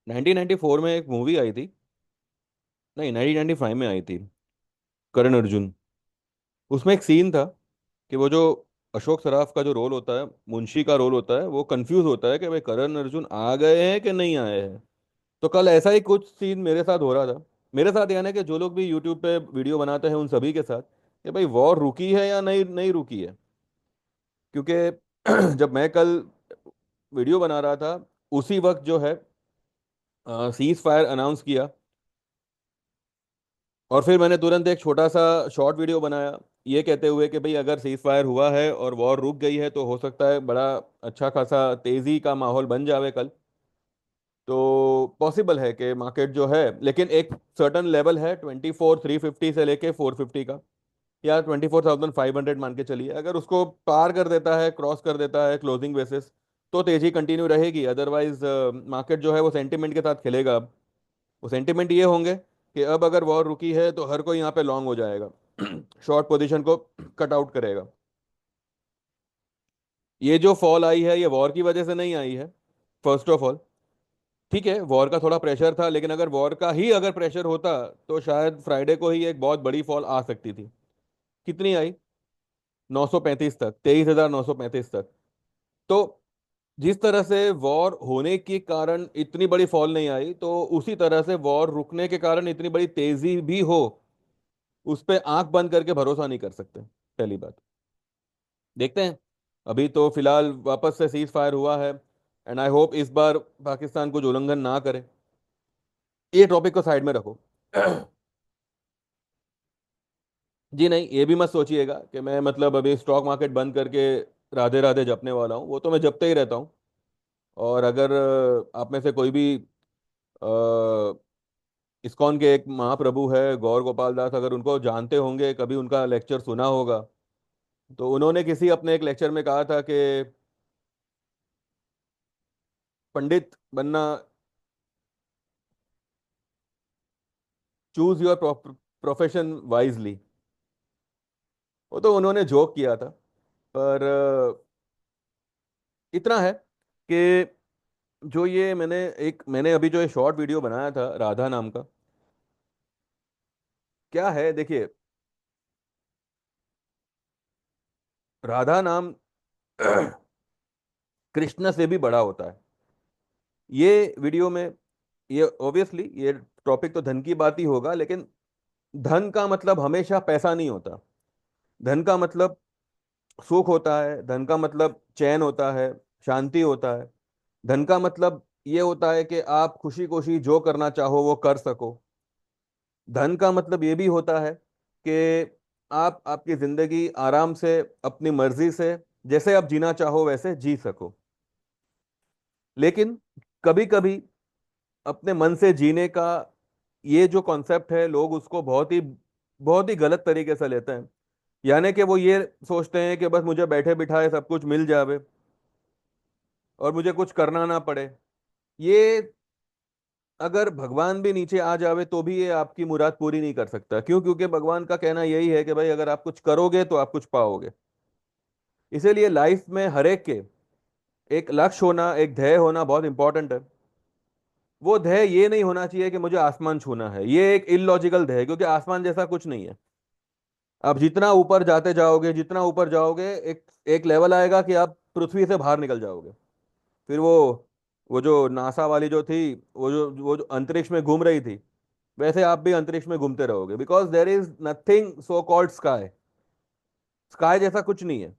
1994 में एक मूवी आई थी। नहीं, 1995 में आई थी। करण अर्जुन। उसमें एक सीन था कि वो जो अशोक सराफ का जो रोल होता है, मुंशी का रोल होता है, वो कंफ्यूज होता है कि भाई करण अर्जुन आ गए हैं कि नहीं आए हैं। तो कल ऐसा ही कुछ सीन मेरे साथ हो रहा था। मेरे साथ यानी कि जो लोग भी यूट्यूब पे वीडियो बनाते हैं उन सभी के साथ, कि भाई वॉर रुकी है या नहीं नहीं रुकी है। क्योंकि जब मैं कल वीडियो बना रहा था, उसी वक्त जो है सीज फायर अनाउंस किया। और फिर मैंने तुरंत एक छोटा सा शॉर्ट वीडियो बनाया, ये कहते हुए कि भाई अगर सीज फायर हुआ है और वॉर रुक गई है तो हो सकता है बड़ा अच्छा खासा तेजी का माहौल बन जावे कल। तो पॉसिबल है कि मार्केट जो है, लेकिन एक सर्टन लेवल है 24,350 से लेके 450 का, या 24,500 मान के चलिए। अगर उसको पार कर देता है, क्रॉस कर देता है क्लोजिंग बेसिस, तो तेजी कंटिन्यू रहेगी। अदरवाइज मार्केट जो है वो सेंटिमेंट के साथ खेलेगा अब। वो सेंटिमेंट ये होंगे कि अब अगर वॉर रुकी है तो हर कोई यहाँ पे लॉन्ग हो जाएगा, शॉर्ट पोजीशन को कट आउट करेगा। ये जो फॉल आई है ये वॉर की वजह से नहीं आई है, फर्स्ट ऑफ ऑल। ठीक है, वॉर का थोड़ा प्रेशर था, लेकिन अगर वॉर का ही अगर प्रेशर होता तो शायद फ्राइडे को ही एक बहुत बड़ी फॉल आ सकती थी। कितनी आई? 935 तक, 23,935 तक। तो जिस तरह से वॉर होने के कारण इतनी बड़ी फॉल नहीं आई, तो उसी तरह से वॉर रुकने के कारण इतनी बड़ी तेजी भी हो, उस पर आंख बंद करके भरोसा नहीं कर सकते। पहली बात, देखते हैं। अभी तो फिलहाल वापस से सीज फायर हुआ है, एंड आई होप इस बार पाकिस्तान कुछ उल्लंघन ना करे। ये टॉपिक को साइड में रखो। जी नहीं, ये भी मत सोचिएगा कि मैं मतलब अभी स्टॉक मार्केट बंद करके राधे राधे जपने वाला हूँ। वो तो मैं जपते ही रहता हूँ। और अगर आप में से कोई भी इस्कॉन के एक महाप्रभु है गौर गोपाल दास, अगर उनको जानते होंगे, कभी उनका लेक्चर सुना होगा, तो उन्होंने किसी अपने एक लेक्चर में कहा था कि पंडित बनना, चूज योर प्रोफेशन वाइजली। वो तो उन्होंने जोक किया था। पर इतना है कि जो ये मैंने अभी जो ये शॉर्ट वीडियो बनाया था राधा नाम का, क्या है देखिए। राधा नाम कृष्ण से भी बड़ा होता है। ये वीडियो में, ये ऑब्वियसली ये टॉपिक तो धन की बात ही होगा, लेकिन धन का मतलब हमेशा पैसा नहीं होता। धन का मतलब सुख होता है, धन का मतलब चैन होता है, शांति होता है। धन का मतलब ये होता है कि आप खुशी खुशी जो करना चाहो वो कर सको। धन का मतलब ये भी होता है कि आप आपकी जिंदगी आराम से, अपनी मर्जी से, जैसे आप जीना चाहो वैसे जी सको। लेकिन कभी कभी अपने मन से जीने का ये जो कॉन्सेप्ट है, लोग उसको बहुत ही गलत तरीके से लेते हैं। यानी कि वो ये सोचते हैं कि बस मुझे बैठे बिठाए सब कुछ मिल जावे और मुझे कुछ करना ना पड़े। ये अगर भगवान भी नीचे आ जावे तो भी ये आपकी मुराद पूरी नहीं कर सकता। क्यों? क्योंकि भगवान का कहना यही है कि भाई अगर आप कुछ करोगे तो आप कुछ पाओगे। इसीलिए लाइफ में हर एक के एक लक्ष्य होना, एक ध्येय होना बहुत इंपॉर्टेंट है। वो ध्येय ये नहीं होना चाहिए कि मुझे आसमान छूना है। ये एक इलॉजिकल ध्येय है, क्योंकि आसमान जैसा कुछ नहीं है। आप जितना ऊपर जाते जाओगे, जितना ऊपर जाओगे, एक एक लेवल आएगा कि आप पृथ्वी से बाहर निकल जाओगे। फिर वो जो नासा वाली जो थी, वो जो अंतरिक्ष में घूम रही थी, वैसे आप भी अंतरिक्ष में घूमते रहोगे। Because there is nothing so called sky. Sky जैसा कुछ नहीं है।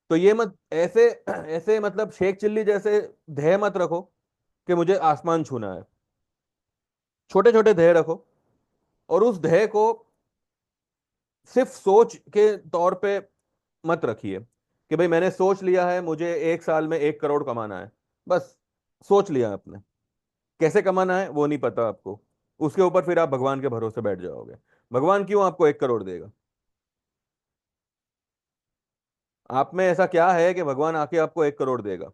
तो ये मत ऐसे ऐसे मतलब शेख चिल्ली जैसे ध्येय मत रखो कि मुझे आसमान छूना है। छोटे छोटे ध्येय रखो, और उस ध्येय को सिर्फ सोच के तौर पे मत रखिए कि भाई मैंने सोच लिया है मुझे 1 साल में 1 करोड़ कमाना है। बस सोच लिया आपने, कैसे कमाना है वो नहीं पता आपको। उसके ऊपर फिर आप भगवान के भरोसे बैठ जाओगे। भगवान क्यों आपको 1 करोड़ देगा? आप में ऐसा क्या है कि भगवान आके आपको 1 करोड़ देगा?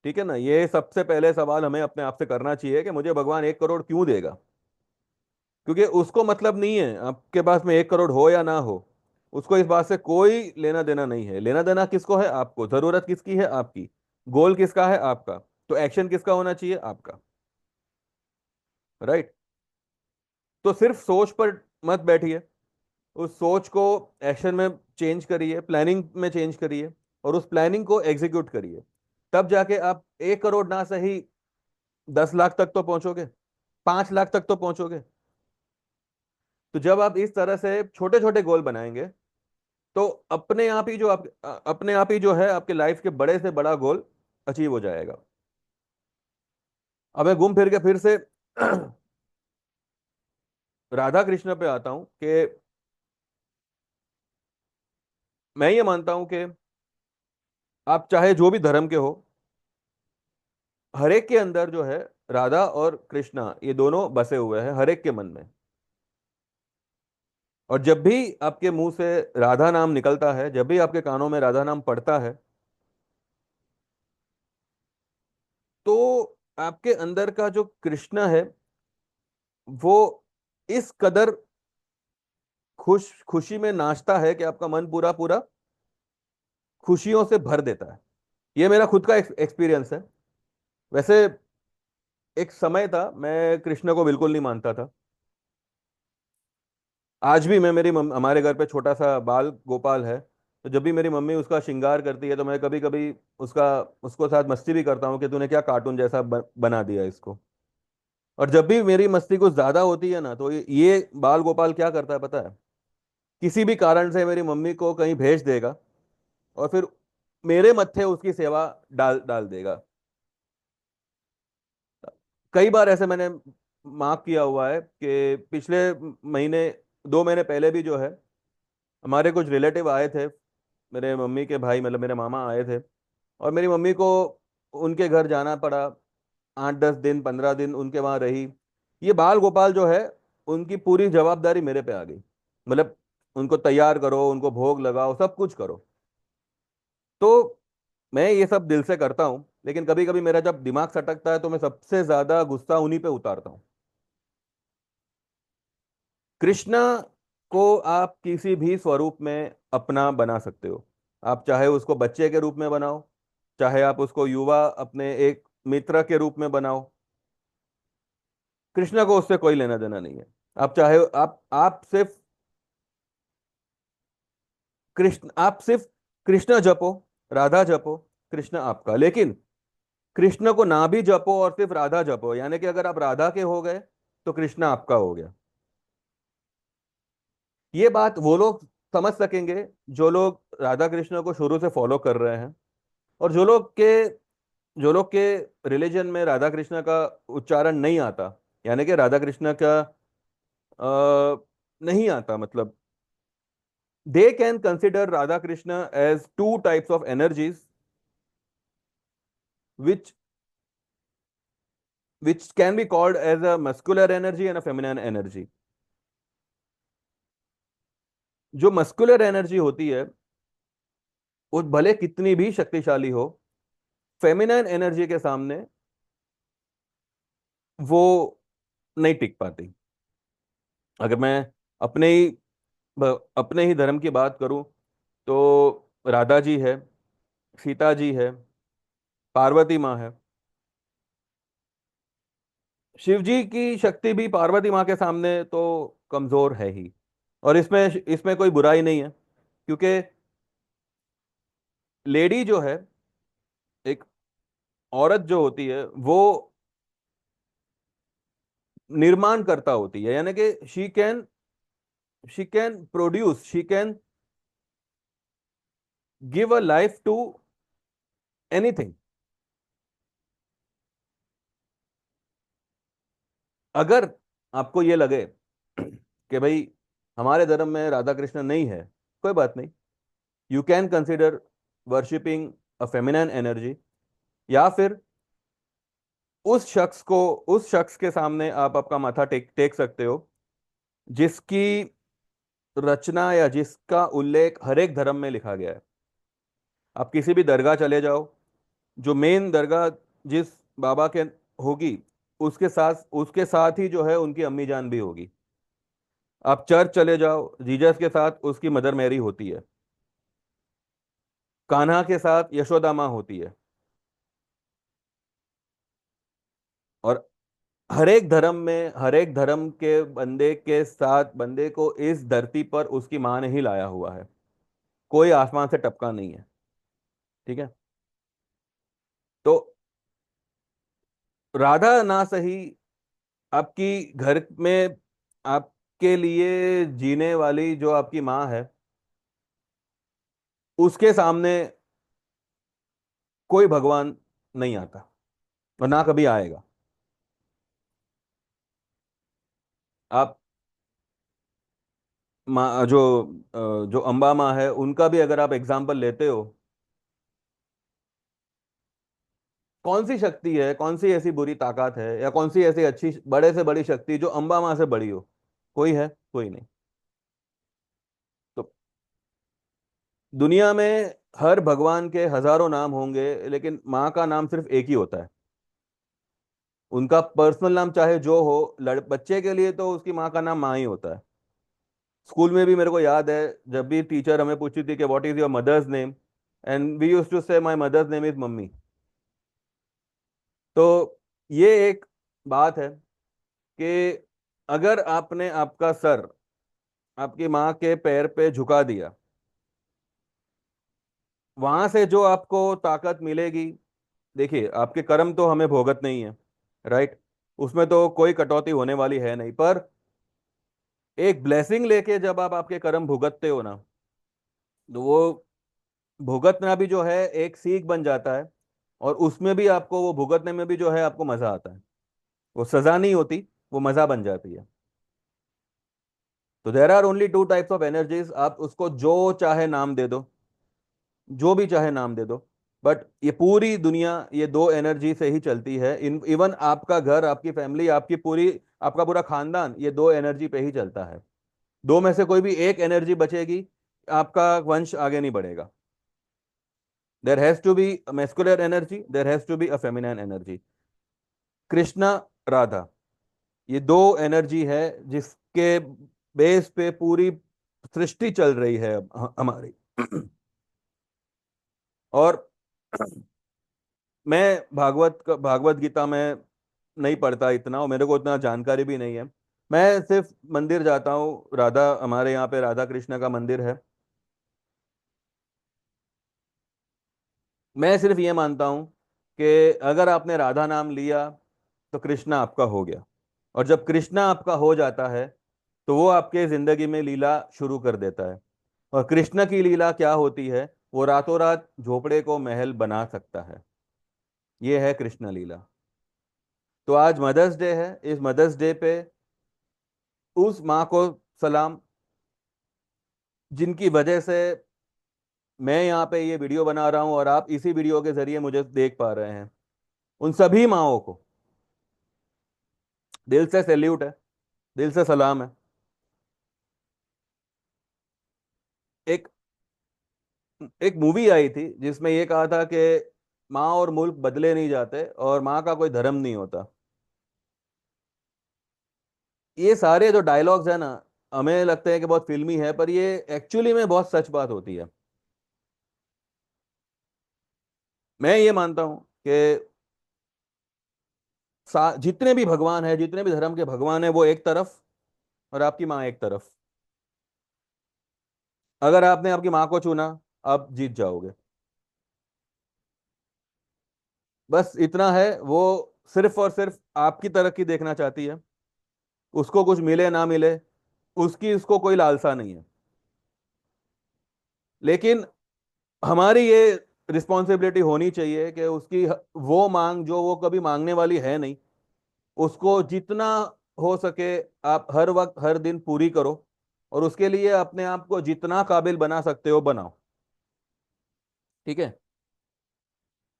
ठीक है ना? ये सबसे पहले सवाल हमें अपने आप से करना चाहिए कि मुझे भगवान 1 करोड़ क्यों देगा। क्योंकि उसको मतलब नहीं है आपके पास में 1 करोड़ हो या ना हो। उसको इस बात से कोई लेना देना नहीं है। लेना देना किसको है? आपको। जरूरत किसकी है? आपकी। गोल किसका है? आपका। तो एक्शन किसका होना चाहिए? आपका। राइट। तो सिर्फ सोच पर मत बैठिए, उस सोच को एक्शन में चेंज करिए, प्लानिंग में चेंज करिए, और उस प्लानिंग को एग्जीक्यूट करिए। तब जाके आप 1 करोड़ ना सही 10 लाख तक तो पहुंचोगे, 5 लाख तक तो पहुंचोगे। तो जब आप इस तरह से छोटे छोटे गोल बनाएंगे, तो अपने आप ही जो है आपके लाइफ के बड़े से बड़ा गोल अचीव हो जाएगा। अब मैं घूम फिर के फिर से राधा कृष्ण पे आता हूं कि मैं ये मानता हूं कि आप चाहे जो भी धर्म के हो, हर एक के अंदर जो है राधा और कृष्णा ये दोनों बसे हुए हैं हर एक के मन में। और जब भी आपके मुंह से राधा नाम निकलता है, जब भी आपके कानों में राधा नाम पड़ता है, तो आपके अंदर का जो कृष्ण है वो इस कदर खुशी में नाचता है कि आपका मन पूरा पूरा खुशियों से भर देता है। ये मेरा खुद का एक्सपीरियंस है। वैसे एक समय था मैं कृष्ण को बिल्कुल नहीं मानता था। आज भी मैं हमारे घर पे छोटा सा बाल गोपाल है, तो जब भी मेरी मम्मी उसका श्रृंगार करती है तो मैं कभी कभी उसका उसको साथ मस्ती भी करता हूँ कि तूने क्या कार्टून जैसा बना दिया इसको। और जब भी मेरी मस्ती कुछ ज्यादा होती है ना, तो ये बाल गोपाल क्या करता है पता है? किसी भी कारण से मेरी मम्मी को कहीं भेज देगा, और फिर मेरे मत्थे उसकी सेवा डाल डाल देगा। कई बार ऐसे मैंने मार्क किया हुआ है कि पिछले महीने 2 महीने पहले भी जो है हमारे कुछ रिलेटिव आए थे, मेरे मम्मी के भाई मतलब मेरे मामा आए थे, और मेरी मम्मी को उनके घर जाना पड़ा। 8-10 दिन 15 दिन उनके वहां रही। ये बाल गोपाल जो है उनकी पूरी जवाबदारी मेरे पे आ गई। मतलब उनको तैयार करो, उनको भोग लगाओ, सब कुछ करो। तो मैं ये सब दिल से करता हूँ, लेकिन कभी कभी मेरा जब दिमाग सटकता है तो मैं सबसे ज्यादा गुस्सा उन्हीं पे उतारता हूँ। कृष्णा को आप किसी भी स्वरूप में अपना बना सकते हो। आप चाहे उसको बच्चे के रूप में बनाओ, चाहे आप उसको युवा अपने एक मित्र के रूप में बनाओ, कृष्णा को उससे कोई लेना देना नहीं है। आप चाहे आप सिर्फ कृष्ण जपो, राधा जपो, कृष्ण आपका। लेकिन कृष्ण को ना भी जपो और सिर्फ राधा जपो, यानी कि अगर आप राधा के हो गए तो कृष्ण आपका हो गया। ये बात वो लोग समझ सकेंगे जो लोग राधा कृष्ण को शुरू से फॉलो कर रहे हैं, और जो लोग के रिलीजन में राधा कृष्ण का उच्चारण नहीं आता, यानी कि राधा कृष्ण का नहीं आता, मतलब they can consider Radha Krishna as two types of energies which can be called as a muscular energy and a feminine energy. जो मस्कुलर एनर्जी होती है वो भले कितनी भी शक्तिशाली हो, फेमिनिन एनर्जी के सामने वो नहीं टिक पाती। अगर मैं अपने ही अपने ही धर्म की बात करूं, तो राधा जी है, सीता जी है, पार्वती माँ है। शिव जी की शक्ति भी पार्वती माँ के सामने तो कमजोर है ही। और इसमें इसमें कोई बुराई नहीं है, क्योंकि लेडी जो है, एक औरत जो होती है वो निर्माण करता होती है, यानी कि she can produce, she can give a life to anything. अगर आपको ये लगे कि भाई हमारे धर्म में राधा कृष्ण नहीं है, कोई बात नहीं। You can consider worshipping a feminine energy, या फिर उस शख्स के सामने आप आपका माथा टेक टेक सकते हो जिसकी रचना या जिसका उल्लेख हर एक धर्म में लिखा गया है। आप किसी भी दरगाह चले जाओ, जो मेन दरगाह जिस बाबा के होगी, उसके साथ ही जो है उनकी अम्मी जान भी होगी। आप चर्च चले जाओ, जीसस के साथ उसकी मदर मैरी होती है, कान्हा के साथ यशोदा माँ होती है। और हर एक धर्म में, हर एक धर्म के बंदे के साथ, बंदे को इस धरती पर उसकी माँ ने ही लाया हुआ है। कोई आसमान से टपका नहीं है। ठीक है। तो राधा ना सही, आपकी घर में आपके लिए जीने वाली जो आपकी माँ है, उसके सामने कोई भगवान नहीं आता और ना कभी आएगा। आप माँ जो अम्बा माँ है, उनका भी अगर आप एग्जाम्पल लेते हो, कौन सी शक्ति है, कौन सी ऐसी बुरी ताकत है, या कौन सी ऐसी अच्छी बड़े से बड़ी शक्ति जो अम्बा माँ से बड़ी हो? कोई है? कोई नहीं। तो दुनिया में हर भगवान के हजारों नाम होंगे, लेकिन माँ का नाम सिर्फ एक ही होता है। उनका पर्सनल नाम चाहे जो हो, बच्चे के लिए तो उसकी माँ का नाम माँ ही होता है। स्कूल में भी मेरे को याद है, जब भी टीचर हमें पूछती थी कि what is your mother's name, and we use to say my mother's name is mummy. तो ये एक बात है कि अगर आपने आपका सर आपकी माँ के पैर पे झुका दिया, वहां से जो आपको ताकत मिलेगी, देखिए आपके कर्म तो हमें भोगत नहीं है, राइट? उसमें तो कोई कटौती होने वाली है नहीं, पर एक ब्लेसिंग लेके जब आप आपके कर्म भुगतते हो ना, तो वो भुगतना भी जो है एक सीख बन जाता है। और उसमें भी आपको, वो भुगतने में भी जो है आपको मजा आता है। वो सजा नहीं होती, वो मजा बन जाती है। तो there are only two types of energies, आप उसको जो चाहे नाम दे दो, जो भी चाहे नाम दे दो, बट ये पूरी दुनिया ये दो एनर्जी से ही चलती है। इन इवन आपका घर, आपकी फैमिली, आपकी पूरी, आपका पूरा खानदान ये दो एनर्जी पे ही चलता है। दो में से कोई भी एक एनर्जी बचेगी, आपका वंश आगे नहीं बढ़ेगा। There has to be a masculine energy, there has to be a feminine energy. Krishna, Radha, ये दो एनर्जी है जिसके बेस पे पूरी सृष्टि चल रही है हमारी। और मैं भागवत गीता में नहीं पढ़ता इतना, और मेरे को उतना जानकारी भी नहीं है। मैं सिर्फ मंदिर जाता हूँ, राधा, हमारे यहाँ पे राधा कृष्ण का मंदिर है। मैं सिर्फ ये मानता हूँ कि अगर आपने राधा नाम लिया तो कृष्णा आपका हो गया। और जब कृष्णा आपका हो जाता है, तो वो आपके जिंदगी में लीला शुरू कर देता है। और कृष्ण की लीला क्या होती है? वो रातों रात झोपड़े को महल बना सकता है। ये है कृष्ण लीला। तो आज मदर्स डे है, इस मदर्स डे पे उस माँ को सलाम, जिनकी वजह से मैं यहाँ पे ये वीडियो बना रहा हूँ और आप इसी वीडियो के जरिए मुझे देख पा रहे हैं। उन सभी माँओं को दिल से सैल्यूट है, दिल से सलाम है। एक एक मूवी आई थी जिसमें ये कहा था कि माँ और मुल्क बदले नहीं जाते और माँ का कोई धर्म नहीं होता। ये सारे जो डायलॉग्स है ना, हमें लगता है कि बहुत फिल्मी है, पर ये एक्चुअली में बहुत सच बात होती है। मैं ये मानता हूँ कि जितने भी भगवान है, जितने भी धर्म के भगवान है, वो एक तरफ और आपकी माँ एक तरफ। अगर आपने आपकी माँ को चुना, आप जीत जाओगे। बस इतना है। वो सिर्फ और सिर्फ आपकी तरक्की देखना चाहती है। उसको कुछ मिले ना मिले, उसकी उसको कोई लालसा नहीं है। लेकिन हमारी ये रिस्पॉन्सिबिलिटी होनी चाहिए कि उसकी वो मांग जो वो कभी मांगने वाली है नहीं, उसको जितना हो सके आप हर वक्त हर दिन पूरी करो। और उसके लिए अपने आप को जितना काबिल बना सकते हो बनाओ। ठीक है।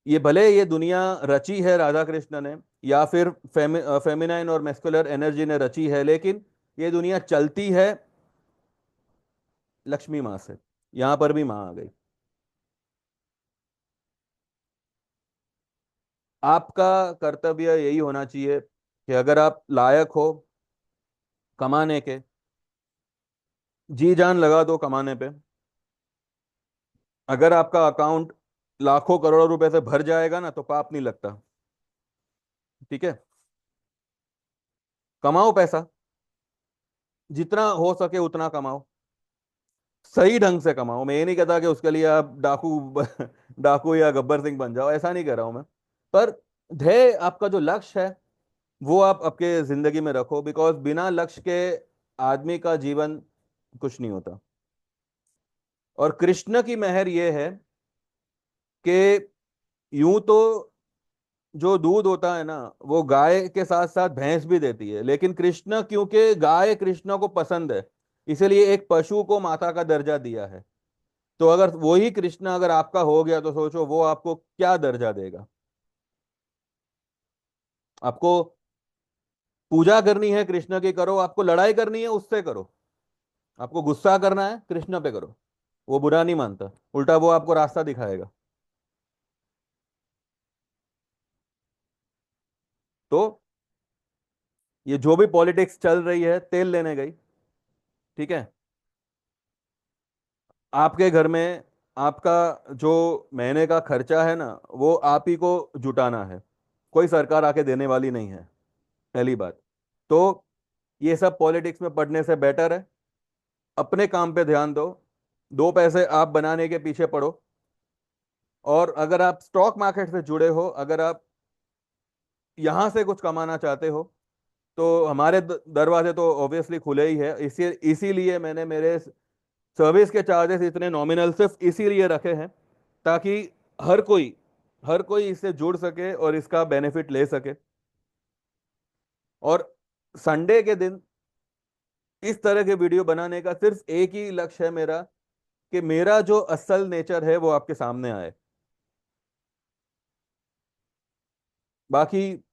ये भले ये दुनिया रची है राधा कृष्ण ने, या फिर फेमिनाइन और मेस्कुलर एनर्जी ने रची है, लेकिन ये दुनिया चलती है लक्ष्मी माँ से। यहां पर भी माँ आ गई। आपका कर्तव्य यही होना चाहिए कि अगर आप लायक हो कमाने के, जी जान लगा दो कमाने पे। अगर आपका अकाउंट लाखों करोड़ों रुपए से भर जाएगा ना, तो पाप नहीं लगता। ठीक है। कमाओ पैसा, जितना हो सके उतना कमाओ, सही ढंग से कमाओ। मैं ये नहीं कहता कि उसके लिए आप डाकू डाकू या गब्बर सिंह बन जाओ, ऐसा नहीं कह रहा हूं मैं। पर ध्येय, आपका जो लक्ष्य है वो आप आपके जिंदगी में रखो, बिकॉज बिना लक्ष्य के आदमी का जीवन कुछ नहीं होता। और कृष्ण की मेहर ये है कि यूं तो जो दूध होता है ना, वो गाय के साथ साथ भैंस भी देती है, लेकिन कृष्ण, क्योंकि गाय कृष्ण को पसंद है, इसलिए एक पशु को माता का दर्जा दिया है। तो अगर वही कृष्ण अगर आपका हो गया तो सोचो वो आपको क्या दर्जा देगा। आपको पूजा करनी है कृष्ण की, करो। आपको लड़ाई करनी है उससे करो। आपको गुस्सा करना है कृष्ण पे करो, वो बुरा नहीं मानता, उल्टा वो आपको रास्ता दिखाएगा। तो ये जो भी पॉलिटिक्स चल रही है, तेल लेने गई, ठीक है। आपके घर में आपका जो महीने का खर्चा है ना, वो आप ही को जुटाना है, कोई सरकार आके देने वाली नहीं है, पहली बात। तो ये सब पॉलिटिक्स में पढ़ने से बेटर है अपने काम पे ध्यान दो, दो पैसे आप बनाने के पीछे पड़ो। और अगर आप स्टॉक मार्केट से जुड़े हो, अगर आप यहां से कुछ कमाना चाहते हो, तो हमारे दरवाजे तो ऑब्वियसली खुले ही है। इसीलिए मैंने मेरे सर्विस के चार्जेस इतने नॉमिनल सिर्फ इसीलिए रखे हैं, ताकि हर कोई हर कोई इससे जुड़ सके और इसका बेनिफिट ले सके। और संडे के दिन इस तरह के वीडियो बनाने का सिर्फ एक ही लक्ष्य है मेरा, कि मेरा जो असल नेचर है वो आपके सामने आए। बाकी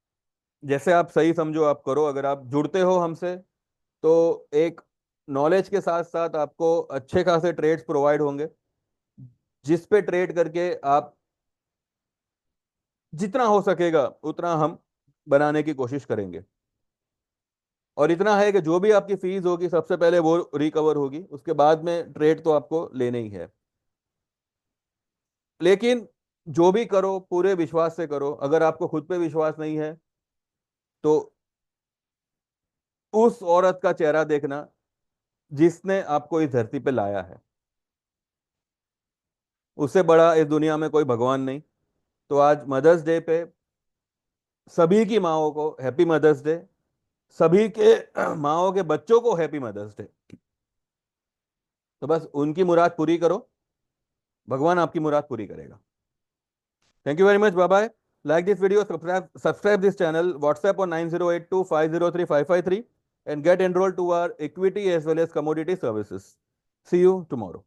जैसे आप सही समझो आप करो। अगर आप जुड़ते हो हमसे, तो एक नॉलेज के साथ साथ आपको अच्छे खासे ट्रेड्स प्रोवाइड होंगे, जिस पे ट्रेड करके आप जितना हो सकेगा उतना हम बनाने की कोशिश करेंगे। और इतना है कि जो भी आपकी फीस होगी सबसे पहले वो रिकवर होगी, उसके बाद में ट्रेड तो आपको लेने ही है। लेकिन जो भी करो पूरे विश्वास से करो। अगर आपको खुद पे विश्वास नहीं है, तो उस औरत का चेहरा देखना जिसने आपको इस धरती पे लाया है, उससे बड़ा इस दुनिया में कोई भगवान नहीं। तो आज मदर्स डे पे सभी की माओं को हैप्पी मदर्स डे, सभी के माओं के बच्चों को हैप्पी मदर्स डे। तो बस उनकी मुराद पूरी करो, भगवान आपकी मुराद पूरी करेगा। Thank you very much, bye bye. Like this video, subscribe this channel, WhatsApp on 9082503553 and get enrolled to our equity as well as commodity services. See you tomorrow.